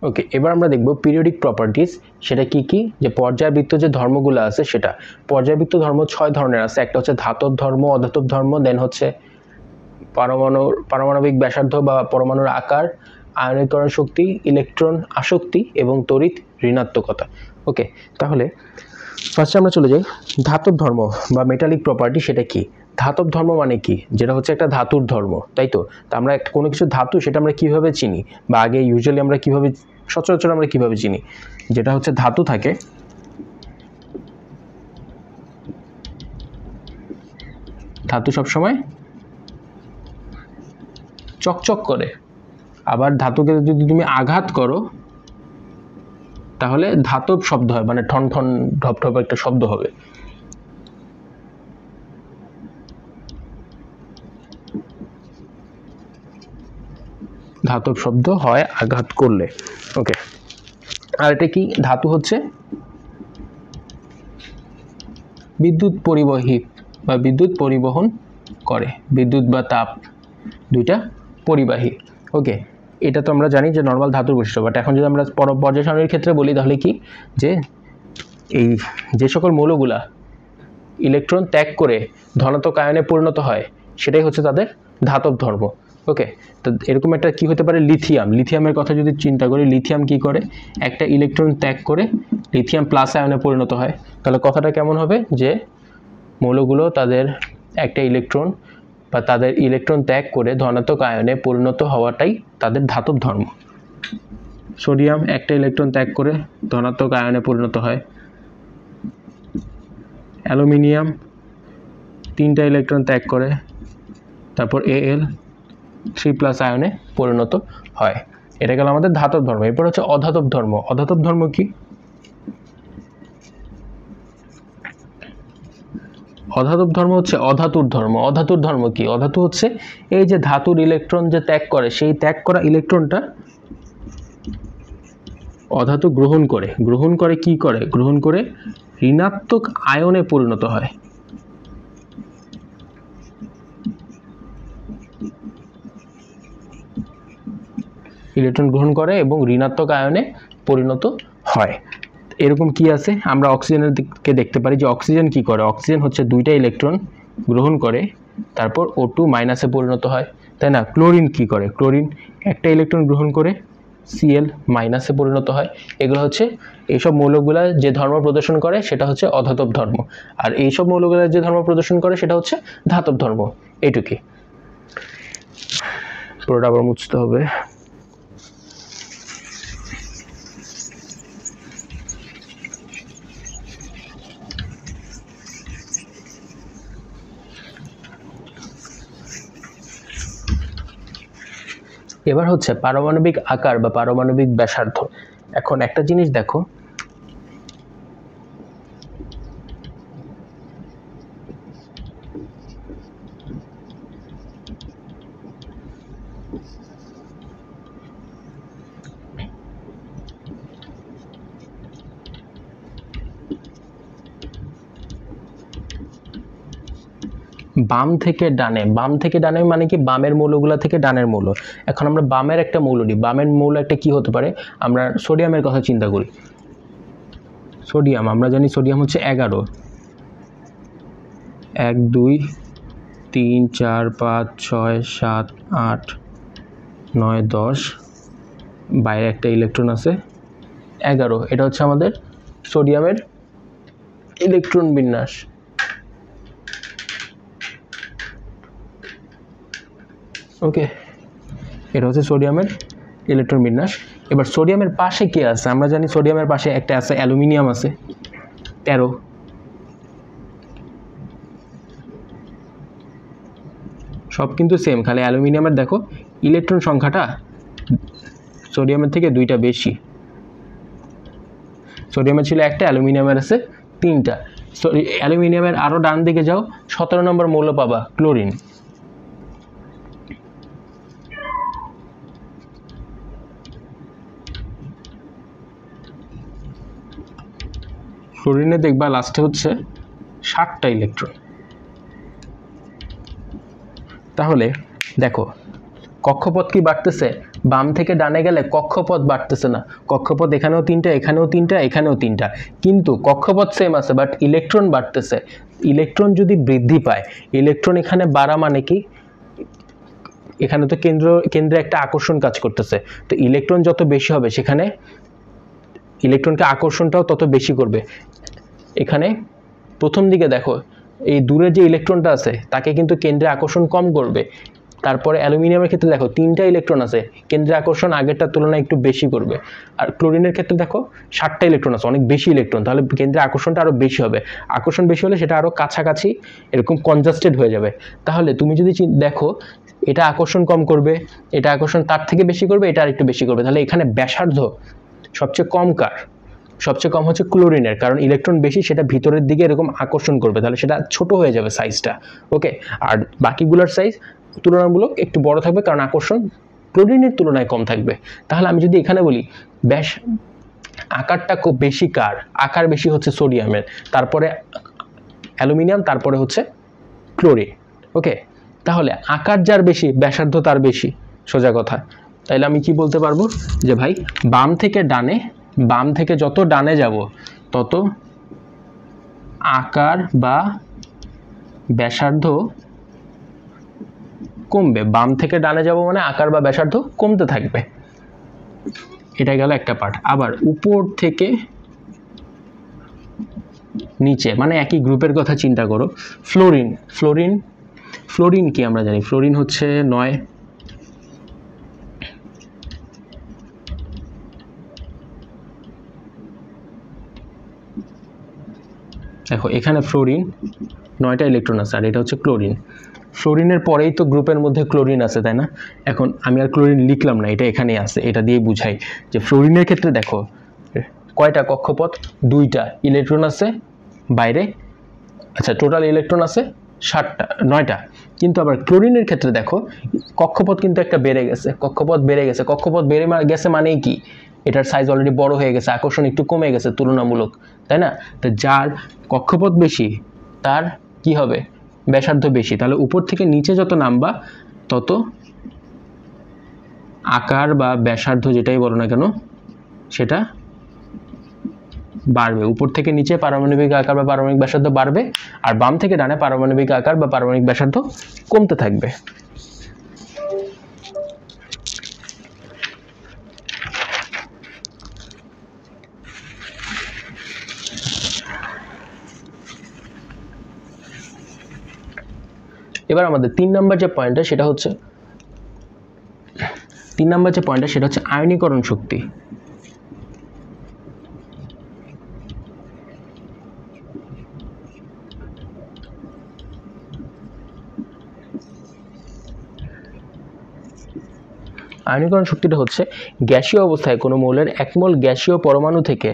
ওকে, এবার আমরা দেখব পিরিয়ডিক প্রপার্টিজ। সেটা কি কি? যে পর্যায়বৃত্ত যে ধর্মগুলো আছে, সেটা পর্যায়বৃত্ত ধর্ম 6 ধরনের আছে। একটা হচ্ছে ধাতব ধর্ম, অধাতব ধর্ম, দেন হচ্ছে পারমাণবিক ব্যাসার্ধ বা পরমাণুর আকার, আয়নীকরণ শক্তি, ইলেকট্রন আসক্তি এবং তড়িৎ ঋণাত্মকতা। ওকে, তাহলে ফার্স্টে আমরা চলে যাই ধাতব ধর্ম বা মেটালিক প্রপার্টি। সেটা কি? ধাতব ধর্ম মানে কি? যেটা হচ্ছে একটা ধাতুর ধর্ম, তাই তো? তা আমরা কোনো কিছু ধাতু সেটা আমরা কিভাবে চিনি, বা আগে ইউজুয়ালি আমরা কিভাবে সচরাচর আমরা কিভাবে চিনি? যেটা হচ্ছে ধাতু থাকে, ধাতু সবসময় চকচক করে, আবার ধাতুকে যদি তুমি আঘাত করো তাহলে ধাতব শব্দ হয়, মানে ঠন ঠন ঢপ ঢপ একটা শব্দ হবে। ধাতব শব্দ হয় আঘাত করলে। ওকে, আর এটা কি? ধাতু হচ্ছে বিদ্যুৎ পরিবাহী বা বিদ্যুৎ পরিবহন করে, বিদ্যুৎ বা তাপ দুইটা পরিবাহী। ওকে, এটা তো আমরা জানি যে নর্মাল ধাতুর বৈশিষ্ট্য। বাট এখন যদি আমরা পর্যায় সারণীর ক্ষেত্রে বলি তাহলে কি, যে এই যে সকল মৌলগুলা ইলেকট্রন ত্যাগ করে ধনাত্মক আয়নে পরিণত হয় সেটাই হচ্ছে তাদের ধাতব ধর্ম। ওকে, তো এরকম একটা কি হতে পারে? লিথিয়ামের কথা যদি চিন্তা করি, লিথিয়াম কি করে? একটা ইলেকট্রন ত্যাগ করে লিথিয়াম প্লাস আয়নে পরিণত হয়। তাহলে কথাটা কেমন হবে? যে মৌলগুলো তাদের একটা ইলেকট্রন বা তাদের ইলেকট্রন ত্যাগ করে ধনাত্মক আয়নে পরিণত হওয়াটাই তাদের ধাতব ধর্ম। সোডিয়াম একটা ইলেকট্রন ত্যাগ করে ধনাত্মক আয়নে পরিণত হয়। অ্যালুমিনিয়াম 3টা ইলেকট্রন ত্যাগ করে তারপর Al3+ আয়নে পরিণত হয়। এটা গেল আমাদের ধাতব ধর্ম। এরপর হচ্ছে অধাতব ধর্ম। অধাতব ধর্ম কি? অধাতব ধর্ম হচ্ছে অধাতুর ধর্ম। অধাতুর ধর্ম কি? অধাতু হচ্ছে এই যে ধাতুর ইলেকট্রন যে ত্যাগ করে, সেই ত্যাগ করা ইলেকট্রনটা অধাতু গ্রহণ করে কি করে? গ্রহণ করে ঋণাত্মক আয়নে পরিণত হয়। ইলেকট্রন গ্রহণ করে এবং ঋণাত্মক আয়নে পরিণত হয়। এরকম কি আছে? আমরা অক্সিজেনের দিকে দেখতে পারি যে অক্সিজেন কি করে? অক্সিজেন হচ্ছে 2টা ইলেকট্রন গ্রহণ করে তারপর O2 মাইনাসে পরিণত হয়, তাই না? ক্লোরিন কি করে? ক্লোরিন একটা ইলেকট্রন গ্রহণ করে Cl মাইনাসে পরিণত হয়। এগুলো হচ্ছে এইসব মৌলগুলা যে ধর্ম প্রদর্শন করে সেটা হচ্ছে অধাতব ধর্ম, আর এইসব মৌলগুলা যে ধর্ম প্রদর্শন করে সেটা হচ্ছে ধাতব ধর্ম। এইটুকুই। পুরোটা আবার মুছতে হবে। এবার হচ্ছে পারমাণবিক আকার বা পারমাণবিক ব্যাসার্ধ। এখন একটা জিনিস দেখো, বাম থেকে ডানে মানে কি? বামের মৌলগুলা থেকে ডানের মৌল। এখন আমরা বামের একটা মৌল নিই। বামের মৌল একটা কি হতে পারে? আমরা সোডিয়ামের কথা চিন্তা করি। সোডিয়াম আমরা জানি সোডিয়াম হচ্ছে 11। 1 2 3 4 5 6 7 8 9 10, বাইরে একটা ইলেকট্রন আছে 11। এটা হচ্ছে আমাদের সোডিয়ামের ইলেকট্রন বিন্যাস। ওকে, এটা হচ্ছে সোডিয়ামের ইলেকট্রন বিন্যাস। এবার সোডিয়ামের পাশে কি আছে? আমরা জানি সোডিয়ামের পাশে একটা আছে অ্যালুমিনিয়াম আছে 13। সব কিন্তু সেম, খালি অ্যালুমিনিয়ামের দেখো ইলেকট্রন সংখ্যাটা সোডিয়ামের থেকে 2টা বেশি। সোডিয়ামের ছিল একটা, অ্যালুমিনিয়ামের আছে 3টা। অ্যালুমিনিয়ামের আরও ডান দিকে যাও, 17 নম্বর মৌল পাবা ক্লোরিন। ক্লোরিনে দেখবা লাস্টে হচ্ছে 7টা ইলেকট্রন। তাহলে দেখো কক্ষপথ কি বাড়তেছে? বাম থেকে ডানে গেলে কক্ষপথ বাড়তেছে না, কক্ষপথ এখানেও তিনটা, এখানেও তিনটা, এখানেও তিনটা, কিন্তু কক্ষপথ সেম আছে, বাট ইলেকট্রন বাড়তেছে। ইলেকট্রন যদি বৃদ্ধি পায়, ইলেকট্রন এখানে বাড়া মানে কি, এখানে তো কেন্দ্রে একটা আকর্ষণ কাজ করতেছে, তো ইলেকট্রন যত বেশি হবে সেখানে ইলেকট্রনকে আকর্ষণটাও তত বেশি করবে। এখানে প্রথম দিকে দেখো এই দূরে যে ইলেকট্রনটা আছে তাকে কিন্তু কেন্দ্রে আকর্ষণ কম করবে। তারপরে অ্যালুমিনিয়ামের ক্ষেত্রে দেখো তিনটা ইলেকট্রন আছে, কেন্দ্রে আকর্ষণ আগেরটার তুলনায় একটু বেশি করবে। আর ক্লোরিনের ক্ষেত্রে দেখো 7টা ইলেকট্রন আছে, অনেক বেশি ইলেকট্রন, তাহলে কেন্দ্রে আকর্ষণটা আরও বেশি হবে। আকর্ষণ বেশি হলে সেটা আরও কাছাকাছি এরকম কনজাস্টেড হয়ে যাবে। তাহলে তুমি যদি দেখো এটা আকর্ষণ কম করবে, এটা আকর্ষণ তার থেকে বেশি করবে, এটা আর একটু বেশি করবে, তাহলে এখানে ব্যাসার্ধ সবচেয়ে কম কার? সবচেয়ে কম হচ্ছে ক্লোরিনের, কারণ ইলেকট্রন বেশি, সেটা ভিতরের দিকে এরকম আকর্ষণ করবে, তাহলে সেটা ছোট হয়ে যাবে সাইজটা। ওকে, আর বাকিগুলোর সাইজ তুলনামূলক একটু বড় থাকবে, কারণ আকর্ষণ ক্লোরিনের তুলনায় কম থাকবে। তাহলে আমি যদি এখানে বলি আকারটা খুব বেশি কার? আকার বেশি হচ্ছে সোডিয়ামের, তারপরে অ্যালুমিনিয়াম, তারপরে হচ্ছে ক্লোরিন। ওকে, তাহলে আকার যার বেশি ব্যাসার্ধ তার বেশি, সোজা কথা। তাইলে আমি কি বলতে পারবো যে ভাই বাম থেকে ডানে, বাম থেকে যত ডানে যাব তত আকার বা ব্যাসার্ধ কমবে। বাম থেকে ডানে যাব মানে আকার বা ব্যাসার্ধ কমতে থাকবে। এটা গেল একটা পার্ট। আবার উপর থেকে নিচে, মানে একই গ্রুপের কথা চিন্তা করো। ফ্লোরিন, ফ্লোরিন ফ্লোরিন কি আমরা জানি, ফ্লোরিন হচ্ছে 9। দেখো এখানে ফ্লোরিন 9টা ইলেকট্রন আছে, আর এটা হচ্ছে ক্লোরিন। ফ্লোরিনের পরেই তো গ্রুপের মধ্যে ক্লোরিন আছে, তাই না? এখন আমি আর ক্লোরিন লিখলাম না, এটা এখানেই আছে, এটা দিয়ে বুঝাই যে ফ্লোরিনের ক্ষেত্রে দেখো কয়টা কক্ষপথ, 2টা, ইলেকট্রন আছে বাইরে, আচ্ছা টোটাল ইলেকট্রন আছে 9টা। কিন্তু আবার ক্লোরিনের ক্ষেত্রে দেখো কক্ষপথ কিন্তু একটা বেড়ে গেছে, কক্ষপথ বেড়ে গেছে। কক্ষপথ বেড়ে গেছে মানেই কি, এটার সাইজ অলরেডি বড় হয়ে গেছে, আকর্ষণ একটু কমে গেছে তুলনামূলক, তাই না? তো যার কক্ষপথ বেশি তার কি হবে, ব্যাসার্ধ বেশি। তাহলে উপর থেকে নিচে যত নামবা তত আকার বা ব্যাসার্ধ যেটাই বলো না কেন সেটা বাড়বে। উপর থেকে নিচে পারমাণবিক আকার বা পারমাণবিক ব্যাসার্ধ বাড়বে, আর বাম থেকে ডানে পারমাণবিক আকার বা পারমাণবিক ব্যাসার্ধ কমতে থাকবে। এবার আমাদের 3 নম্বর যে পয়েন্টটা সেটা হচ্ছে আয়নীকরণ শক্তি। আয়নীকরণ শক্তিটা হচ্ছে গ্যাসীয় অবস্থায় কোনো মৌলের 1 মোল গ্যাসীয় পরমাণু থেকে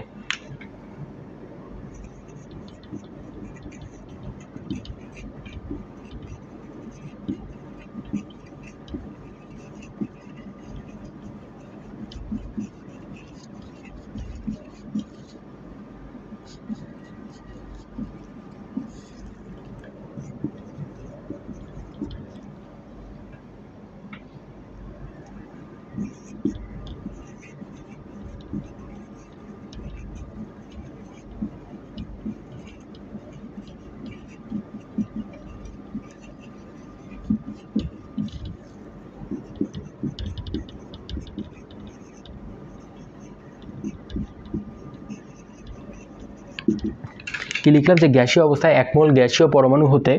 কি লিখলাম যে গ্যাসীয় অবস্থায় 1 মোল গ্যাসীয় পরমাণু হতে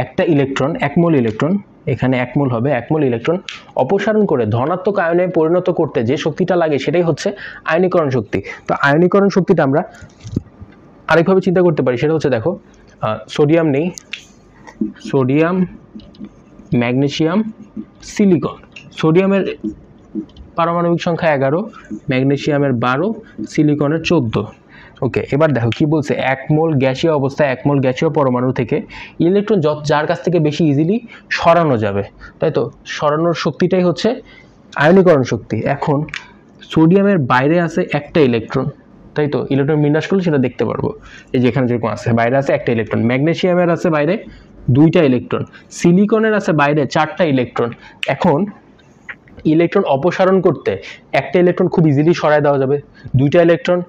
একটা ইলেকট্রন, 1 মোল ইলেকট্রন, এখানে 1 মোল হবে, 1 মোল ইলেকট্রন অপসারণ করে ধনাত্মক আয়নে পরিণত করতে যে শক্তিটা লাগে সেটাই হচ্ছে আয়নীকরণ শক্তি। তো আয়নীকরণ শক্তিটা আমরা আরেকভাবে চিন্তা করতে পারি, সেটা হচ্ছে দেখো সোডিয়াম নেই, সোডিয়াম, ম্যাগনেসিয়াম, সিলিকন। সোডিয়ামের পারমাণবিক সংখ্যা 11, ম্যাগনেসিয়ামের 12, সিলিকনের 14। ওকে, এবার দেখো কি বলছে, 1 মোল গ্যাসীয় অবস্থায় 1 মোল গ্যাসীয় পরমাণু থেকে ইলেকট্রন যার কাছ থেকে বেশি ইজিলি সরানো যাবে, তাই তো? সরানোর শক্তিটাই হচ্ছে আয়নীকরণ শক্তি। এখন সোডিয়ামের বাইরে আছে একটা ইলেকট্রন, তাই তো? ইলেকট্রন বিন্যাস করলে সেটা দেখতে পারবো, এই যে এখানে যেরকম আছে বাইরে আছে একটা ইলেকট্রন। ম্যাগনেসিয়ামের আছে বাইরে 2টা ইলেকট্রন, সিলিকনের আছে বাইরে 4টা ইলেকট্রন। এখন ইলেকট্রন অপসারণ করতে একটা ইলেকট্রন খুব ইজিলি সরায় দেওয়া যাবে, দুইটা ইলেকট্রন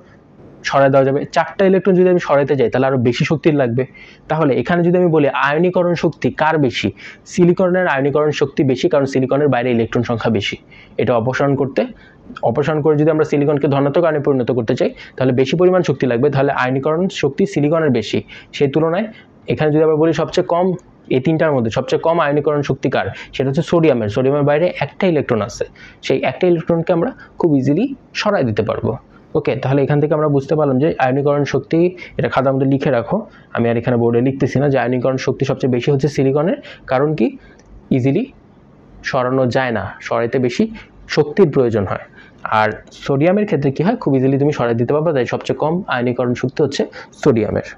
সরায় দেওয়া যাবে, চারটা ইলেকট্রন যদি আমি সরাইতে যাই তাহলে আরো বেশি শক্তির লাগবে। তাহলে এখানে যদি আমি বলি আয়নীকরণ শক্তি কার বেশি, সিলিকনের আয়নীকরণ শক্তি বেশি, কারণ সিলিকনের বাইরে ইলেকট্রন সংখ্যা বেশি। এটা অপসারণ করে যদি আমরা সিলিকনকে ধনাত্মক আয়নে পরিণত করতে চাই তাহলে বেশি পরিমাণ শক্তি লাগবে, তাহলে আয়নীকরণ শক্তি সিলিকনের বেশি। সেই তুলনায় এখানে যদি আমরা বলি সবচেয়ে কম, এই তিনটার মধ্যে সবচেয়ে কম আয়নীকরণ শক্তি কার, সেটা হচ্ছে সোডিয়ামের। সোডিয়ামের বাইরে একটা ইলেকট্রন আছে, সেই একটা ইলেকট্রনকে আমরা খুব ইজিলি সরাই দিতে পারবো। ওকে, তাহলে এখান থেকে আমরা বুঝতে পারলাম যে আয়নীকরণ শক্তি, এটা খাতার মধ্যে লিখে রাখো, আমি আর এখানে বোর্ডে লিখতেছি না, যে আয়নীকরণ শক্তি সবচেয়ে বেশি হচ্ছে সিলিকনের। কারণ কি, ইজিলি সরানো যায় না, সরাইতে বেশি শক্তির প্রয়োজন হয়। আর সোডিয়ামের ক্ষেত্রে কি হয়, খুব ইজিলি তুমি সরাই দিতে পারবে, তাই সবচেয়ে কম আয়নীকরণ শক্তি হচ্ছে সোডিয়ামের।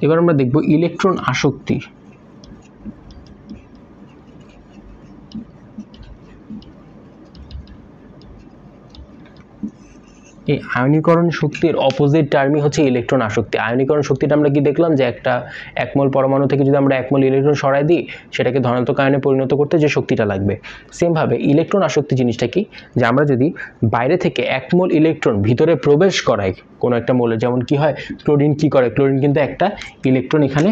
এবার আমরা দেখব ইলেকট্রন আসক্তি। এই আয়নীকরণ শক্তির অপোজিট টার্মই হচ্ছে ইলেকট্রন আসক্তি। আয়নীকরণ শক্তিটা আমরা কি দেখলাম, যে একটা একমোল পরমাণু থেকে যদি আমরা একমোল ইলেকট্রন সরাই দিই, সেটাকে ধনাত্মক আয়নে পরিণত করতে যে শক্তিটা লাগবে। সেমভাবে ইলেকট্রন আসক্তি জিনিসটা কি, যে আমরা যদি বাইরে থেকে একমোল ইলেকট্রন ভিতরে প্রবেশ করাই কোনো একটা মোলে, যেমন কি হয়, ক্লোরিন কি করে, ক্লোরিন কিন্তু একটা ইলেকট্রন এখানে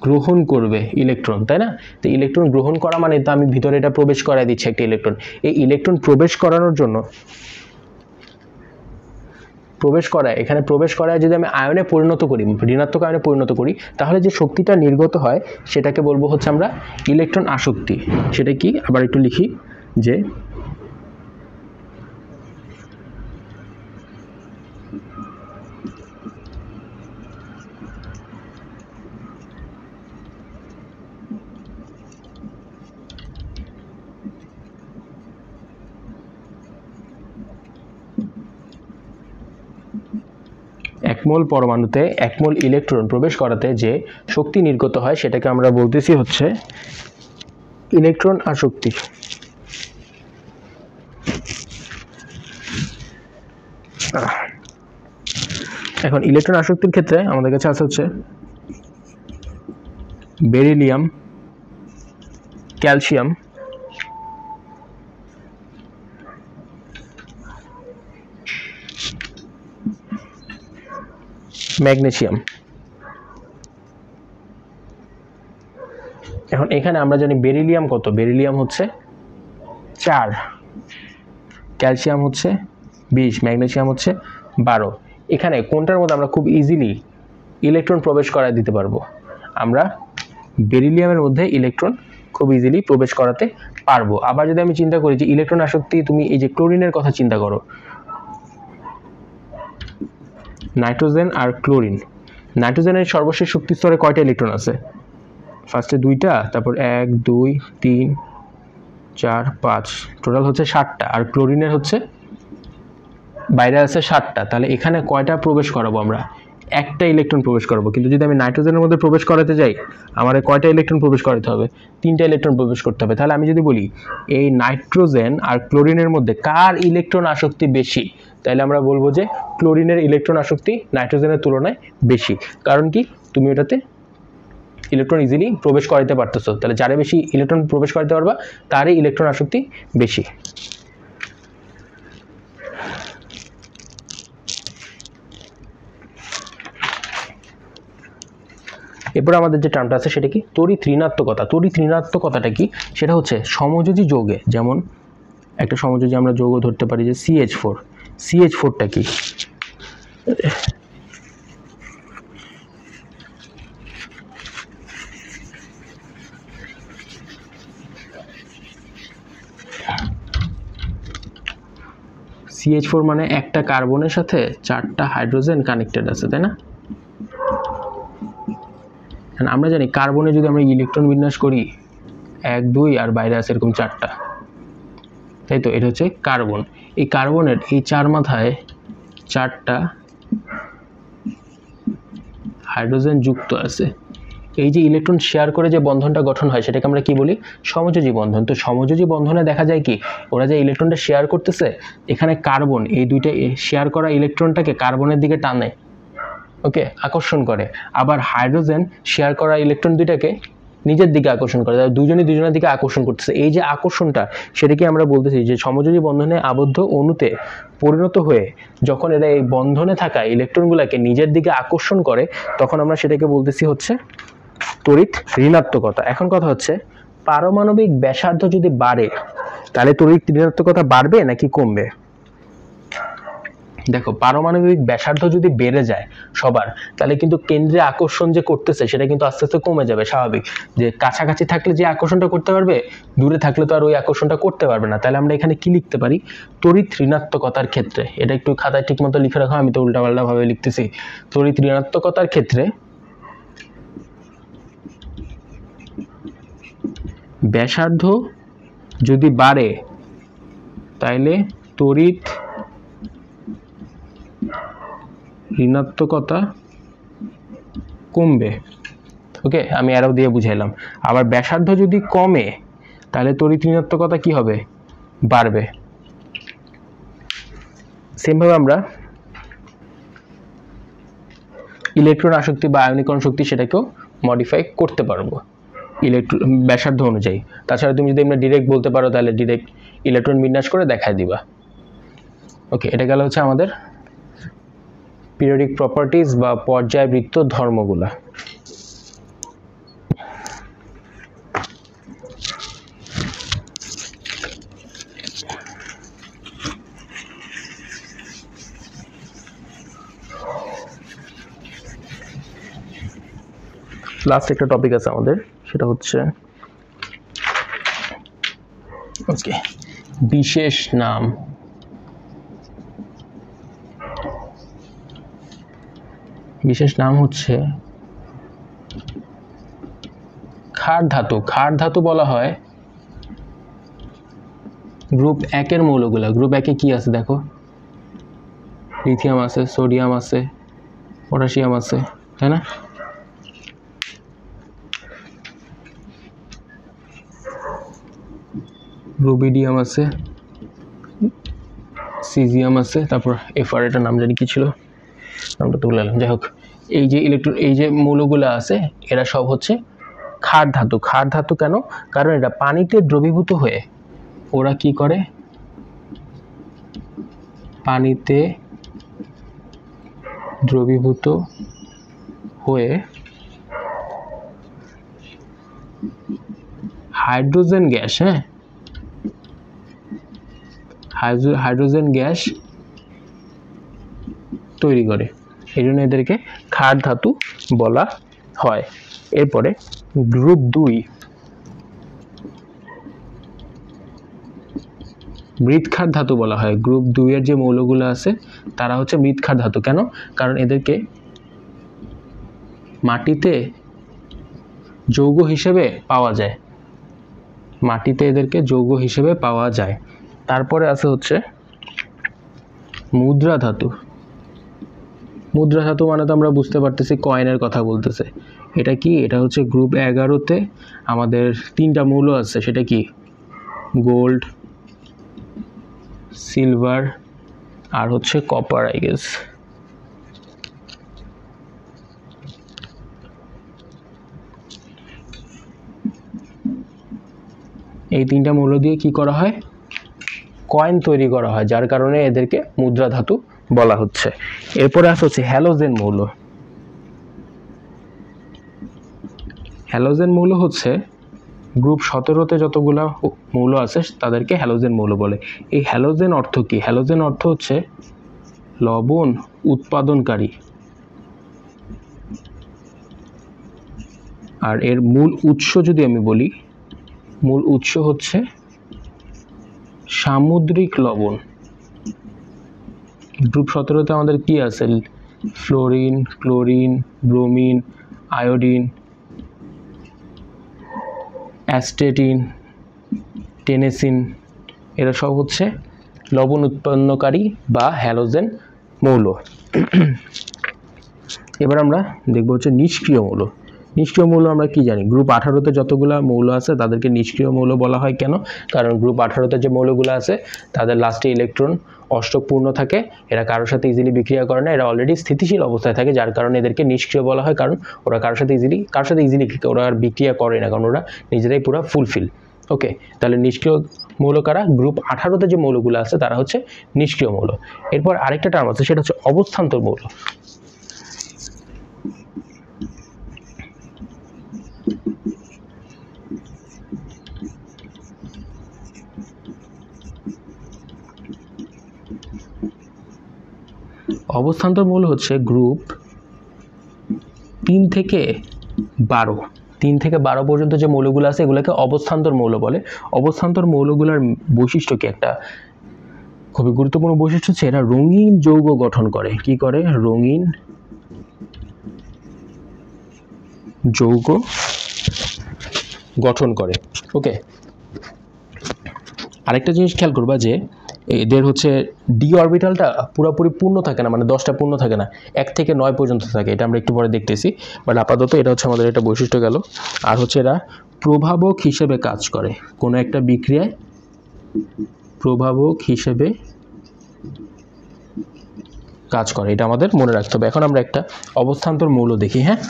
গ্রহণ করবে ইলেকট্রন, তাই না? তো ইলেকট্রন গ্রহণ করা মানে তো আমি ভিতরে এটা প্রবেশ করাই দিচ্ছি একটা ইলেকট্রন। এই ইলেকট্রন প্রবেশ করানোর জন্য এখানে প্রবেশ করায় যদি আমি আয়নে পরিণত করি, ঋণাত্মক আয়নে পরিণত করি, তাহলে যে শক্তিটা নির্গত হয় সেটাকে বলবো হচ্ছে আমরা ইলেকট্রন আসক্তি। সেটা কি, আবার একটু লিখি, যে একমোল পরমাণুতে একমোল ইলেকট্রন প্রবেশ করাতে যে শক্তি নির্গত হয় সেটাকে আমরা বলতেছি হচ্ছে ইলেকট্রন আসক্তি। এখন ইলেকট্রন আসক্তির ক্ষেত্রে আমাদের কাছে আছে হচ্ছে বেরিলিয়াম, ক্যালসিয়াম, ম্যাগনেসিয়াম। এখন এখানে আমরা জানি বেরিলিয়াম কত, বেরিলিয়াম হচ্ছে 4, ক্যালসিয়াম হচ্ছে 20, ম্যাগনেসিয়াম হচ্ছে 12। এখানে কোনটার মধ্যে আমরা খুব ইজিলি ইলেকট্রন প্রবেশ করায় দিতে পারবো? আমরা বেরিলিয়ামের মধ্যে ইলেকট্রন খুব ইজিলি প্রবেশ করাতে পারবো। আবার যদি আমি চিন্তা করি যে ইলেকট্রন আসক্তি, তুমি এই যে ক্লোরিনের কথা চিন্তা করো, নাইট্রোজেন আর ক্লোরিন। নাইট্রোজেনের সর্বশেষ শক্তি স্তরে কয়টা ইলেকট্রন আছে? ফার্স্টে 2টা, তারপর 1 2 3 4 5, টোটাল হচ্ছে 7টা। আর ক্লোরিনের হচ্ছে বাইরে আছে 7টা। তাহলে এখানে কয়টা প্রবেশ করাবো আমরা? একটা ইলেকট্রন প্রবেশ করাবো। কিন্তু যদি আমি নাইট্রোজেনের মধ্যে প্রবেশ করাতে যাই, আমার কয়টা ইলেকট্রন প্রবেশ করাতে হবে? 3টা ইলেকট্রন প্রবেশ করতে হবে। তাহলে আমি যদি বলি এই নাইট্রোজেন আর ক্লোরিনের মধ্যে কার ইলেকট্রন আসক্তি বেশি, তাহলে আমরা বলবো যে ক্লোরিনের ইলেকট্রন আসক্তি নাইট্রোজেনের তুলনায় বেশি। কারণ কি, তুমি ওটাতে ইলেকট্রন ইজিলি প্রবেশ করাতে পারতেছো, তাহলে যারা বেশি ইলেকট্রন প্রবেশ করাতে পারবা তারই ইলেকট্রন আসক্তি বেশি। এরপর আমাদের যে টার্মটা আছে সেটা কি, তড়িৎ ঋণাত্মকতা। তড়িৎ ঋণাত্মকতাটা কি, সেটা হচ্ছে সমযোজী যৌগে, যেমন একটা সমযোজী আমরা যৌগ ধরতে পারি যে CH4। CH4টা কি, CH4 মানে একটা কার্বনের সাথে 4টা হাইড্রোজেন কানেক্টেড আছে, তাই না? আমরা জানি কার্বনে যদি আমরা ইলেকট্রন বিন্যাস করি 1 2 আর বাইরে আছে এরকম 4টা, তাই তো? এটা হচ্ছে কার্বন। এই কার্বনের এই 4 মাথায় 4টা হাইড্রোজেন যুক্ত আছে, এই যে ইলেকট্রন শেয়ার করে যে বন্ধনটা গঠন হয় সেটাকে আমরা কি বলি? সমযোজী বন্ধন। তো সমযোজী বন্ধনে দেখা যায় কি, ওরা যে ইলেকট্রনটা শেয়ার করতেছে, এখানে কার্বন এই দুইটা শেয়ার করা ইলেকট্রনটাকে কার্বনের দিকে টানে, ওকে, আকর্ষণ করে। আবার হাইড্রোজেন শেয়ার করা ইলেকট্রন দুইটাকে নিজের দিকে আকর্ষণ করে, দুজনই দুজনের দিকে আকর্ষণ করতেছে। এই যে আকর্ষণটা, সেটাকে আমরা বলতেছি যে সমযোজী বন্ধনে আবদ্ধ অণুতে পরিণত হয়ে যখন এরা এই বন্ধনে থাকা ইলেকট্রনগুলোকে নিজের দিকে আকর্ষণ করে, তখন আমরা সেটাকে বলতেছি হচ্ছে তড়িৎ ঋণাত্মকতা। এখন কথা হচ্ছে, পারমাণবিক ব্যাসার্ধ যদি বাড়ে তাহলে তড়িৎ ঋণাত্মকতা বাড়বে নাকি কমবে? দেখো, পারমাণবিক ব্যাসার্ধ যদি বেড়ে যায় সবার, তাহলে কিন্তু কেন্দ্রে আকর্ষণ যে করতেছে সেটা কিন্তু আস্তে আস্তে কমে যাবে। স্বাভাবিক যে কাছাকাছি থাকলে যে আকর্ষণটা করতে পারবে, দূরে থাকলে তো আর ওই আকর্ষণটা করতে পারবে না। তাহলে আমরা এখানে কি লিখতে পারি? তড়িৎ ঋণাত্মকতার ক্ষেত্রে, এটা একটু খাতায় ঠিক মতো লিখে রাখো, আমি তো উল্টাপাল্টা ভাবে লিখতেছি। তড়িৎ ঋণাত্মকতার ক্ষেত্রে ব্যাসার্ধ যদি বাড়ে তাহলে তড়িৎ ঋণাত্মকতা কমবে, ওকে, আমি অ্যারো দিয়ে বুঝাইলাম। আবার ব্যাসার্ধ যদি কমে তাহলে তড়িৎ ঋণাত্মকতা কি হবে? বাড়বে। সেমভাবে আমরা ইলেকট্রন আসক্তি বা আয়নীকরণ শক্তি সেটাকেও মডিফাই করতে পারবো ইলেকট্রন ব্যাসার্ধ অনুযায়ী। তাছাড়া তুমি যদি আমরা ডিরেক্ট বলতে পারো তাহলে ডিরেক্ট ইলেকট্রন বিন্যাস করে দেখায় দিবা। ওকে, এটা গেল হচ্ছে আমাদের পিরিয়ডিক প্রপার্টিজ বা পর্যায়বৃত্ত ধর্মগুলা। লাস্ট একটা টপিক আছে আমাদের, সেটা হচ্ছে ওকে বিশেষ নাম। বিশেষ নাম হচ্ছে ক্ষার ধাতু। ক্ষার ধাতু বলা হয় গ্রুপ 1 এর মৌলগুলা। গ্রুপ 1 এ কি আছে দেখো, লিথিয়াম আছে, সোডিয়াম আছে, পটাশিয়াম আছে, তাই না? রুবিডিয়াম আছে, সিজিয়াম আছে, তারপর এফআর, এটার নাম জানি কি ছিল, নামটা তো ভুলে গেলাম। যাই হোক, এই যে ইলেকট্রন, এই যে মৌলগুলো আছে, এরা সব হচ্ছে ক্ষার ধাতু। ক্ষার ধাতু কেন? কারণ এটা পানিতে দ্রবীভূত হয়ে, ওরা কি করে, পানিতে দ্রবীভূত হয়ে হাইড্রোজেন গ্যাস, হ্যাঁ, হাইড্রোজেন গ্যাস তৈরি করে। এই জন্য এদেরকে ক্ষার ধাতু বলা হয়। এরপরে গ্রুপ 2 মৃৎক্ষার ধাতু বলা হয়। গ্রুপ 2 এর যে মৌলগুলো আছে তারা হচ্ছে মৃৎক্ষার ধাতু। কেন? কারণ এদেরকে মাটিতে যৌগ হিসেবে পাওয়া যায়, মাটিতে এদেরকে যৌগ হিসেবে পাওয়া যায়। তারপরে আছে হচ্ছে মুদ্রা ধাতু। মুদ্রা ধাতু মানে তো আমরা বুঝতে পারতেছি কয়েনের কথা বলতেছে। এটা কি? এটা হচ্ছে গ্রুপ 11-তে আমাদের 3টা মৌল আছে, সেটা কি? গোল্ড, সিলভার আর হচ্ছে কপার, আই গেস। এই 3টা মৌল দিয়ে কি করা হয়? কয়েন তৈরি করা হয়, যার কারণে এদেরকে মুদ্রা ধাতু বলা হচ্ছে। এরপরে আছে হচ্ছে হ্যালোজেন মৌল। হ্যালোজেন মৌল হচ্ছে গ্রুপ 17-তে যতগুলা মৌল আছে তাদেরকে হ্যালোজেন মৌল বলে। এই হ্যালোজেন অর্থ কি? হ্যালোজেন অর্থ হচ্ছে লবণ উৎপাদনকারী। আর এর মূল উৎস যদি আমি বলি, মূল উৎস হচ্ছে সামুদ্রিক লবণ। গ্রুপ 17-তে আমাদের কি আছে? ফ্লোরিন, ক্লোরিন, ব্রোমিন, আয়োডিন, অ্যাস্টেটিন, টেনেসিন, এরা সব হচ্ছে লবণ উৎপন্নকারী বা হ্যালোজেন মৌল। এবার আমরা দেখব হচ্ছে নিষ্ক্রিয় মৌল। নিষ্ক্রিয় মৌল আমরা কি জানি, গ্রুপ 18তে যতগুলো মৌল আছে তাদেরকে নিষ্ক্রিয় মৌল বলা হয়। কেন? কারণ গ্রুপ 18তে যে মৌলগুলো আছে তাদের লাস্টে ইলেকট্রন অষ্টক পূর্ণ থাকে, এরা কারোর সাথে ইজিলি বিক্রিয়া করে না, এরা অলরেডি স্থিতিশীল অবস্থায় থাকে, যার কারণে এদেরকে নিষ্ক্রিয় বলা হয়। কারণ ওরা কারোর সাথে ইজিলি ওরা আর বিক্রিয়া করে না, কারণ ওরা নিজেরাই পুরো ফুলফিল। ওকে, তাহলে নিষ্ক্রিয় মৌল কারা? গ্রুপ 18তে যে মৌলগুলো আছে তারা হচ্ছে নিষ্ক্রিয় মৌল। এরপর আরেকটা টার্ম আছে, সেটা হচ্ছে অবস্থান্তর মৌল। অবস্থান্তর মৌল হচ্ছে গ্রুপ 3 থেকে 12 পর্যন্ত যে মৌলগুলো আছে এগুলোকে অবস্থান্তর মৌল বলে। অবস্থান্তর মৌলগুলোর বৈশিষ্ট্য কি? একটা খুবই গুরুত্বপূর্ণ বৈশিষ্ট্য হচ্ছে এরা রঙিন যৌগ গঠন করে। কি করে? রঙিন যৌগ গঠন করে। ওকে, আরেকটা জিনিস খেয়াল করবা যে এদের হচ্ছে ডি অরবিটালটা পুরোপুরি পূর্ণ থাকে না, মানে 10টা পূর্ণ থাকে না, 1 থেকে 9 পর্যন্ত থাকে। এটা আমরা একটু পরে দেখতেছি, বাট আপাতত এটা হচ্ছে আমাদের একটা বৈশিষ্ট্য গেল। আর হচ্ছে এরা প্রভাবক হিসেবে কাজ করে, কোনো একটা বিক্রিয়ায় প্রভাবক হিসেবে কাজ করে, এটা আমাদের মনে রাখতে হবে। এখন আমরা একটা অবস্থান্তর মৌল দেখি। হ্যাঁ,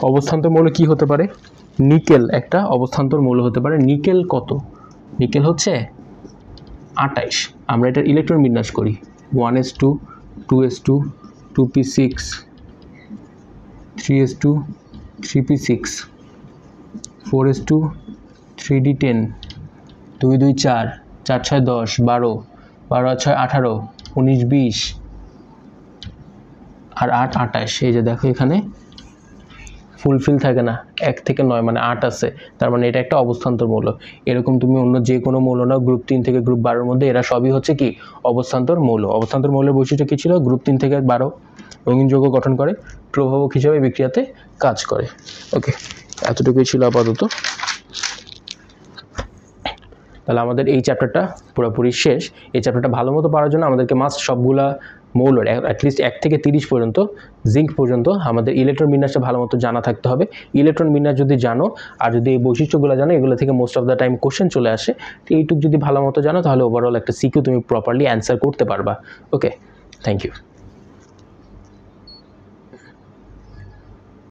অবস্থান্তর মৌল কি হতে পারে? নিকেল একটা অবস্থান্তর মৌল হতে পারে। নিকেল কত? নিকেল হচ্ছে 28। আমরা এটার ইলেকট্রন বিন্যাস করি 1s2 2s2 2p6 3s2 3p6 4s2 3d10 2 2 4 4 6 10 12 12 6 18 19 20 আর 8 28। এই যে দেখো এখানে ফুলফিল থাকে না, 1 থেকে 9 মানে 8 আছে, তার মানে এটা একটা অবস্থান্তর মৌল। এরকম তুমি অন্য যে কোনো মৌল নাও গ্রুপ 3 থেকে গ্রুপ 12 মধ্যে, এরা সবই হচ্ছে কি? অবস্থান্তর মৌল। অবস্থান্তর মৌলের বৈশিষ্ট্য কি ছিল? গ্রুপ 3 থেকে 12 রঙিন যৌগ গঠন করে, প্রভাবক হিসেবে বিক্রিয়াতে কাজ করে। ওকে, এতটুকুই ছিল আপাতত। তাহলে আমাদের এই চ্যাপ্টারটা পুরোপুরি শেষ। এই চ্যাপ্টারটা ভালো মতো পারার জন্য আমাদেরকে মাস্ট সবগুলা মৌলের অ্যাটলিস্ট 1 থেকে 30 পর্যন্ত, জিঙ্ক পর্যন্ত আমাদের ইলেকট্রন বিন্যাসটা ভালো মতো জানা থাকতে হবে। ইলেকট্রন বিন্যাস যদি জানো আর যদি এই বৈশিষ্ট্যগুলো জানো, এগুলো থেকে most of the time question চলে আসে। তো এইটুকু যদি ভালো মতো জানো তাহলে ওভারঅল একটা সিকিউ তুমি প্রপারলি অ্যান্সার করতে পারবা। ওকে, থ্যাংক ইউ।